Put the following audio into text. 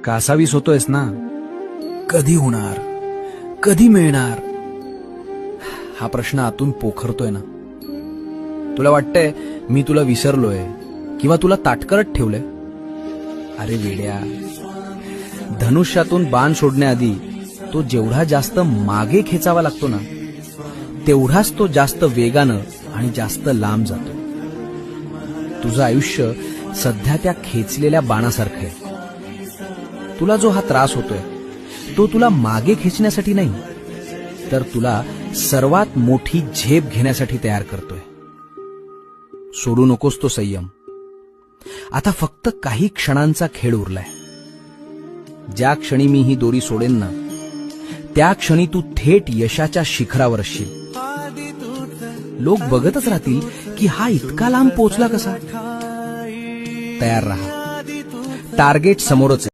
कासावीस होतोयस ना? कधी होणार, कधी मिळणार, हा प्रश्न आतून पोखरतोय ना. तुला वाटतंय मी तुला विसरलोय किंवा तुला ताटकळत ठेवलंय. अरे वेड्या, धनुष्यातून बाण सोडण्याआधी तो जेवढा जास्त मागे खेचावा लागतो ना, तेवढाच तो जास्त वेगानं आणि जास्त लांब जातो. तुझं आयुष्य सध्या त्या खेचलेल्या बाणासारखं आहे. तुला जो हा त्रास होतोय तो तुला मागे खेचण्यासाठी नाही, तर तुला सर्वात मोठी झेप घेण्यासाठी तयार करतोय. सोडू नकोस तो संयम. आता फक्त काही क्षणांचा खेळ उरलाय. ज्या क्षणी मी ही दोरी सोडेन ना, त्या क्षणी तू थेट यशाच्या शिखरावर असशील. लोक बघतच राहतील की हा इतका लांब पोहोचला कसा. तयार राहा, टार्गेट समोरच आहे.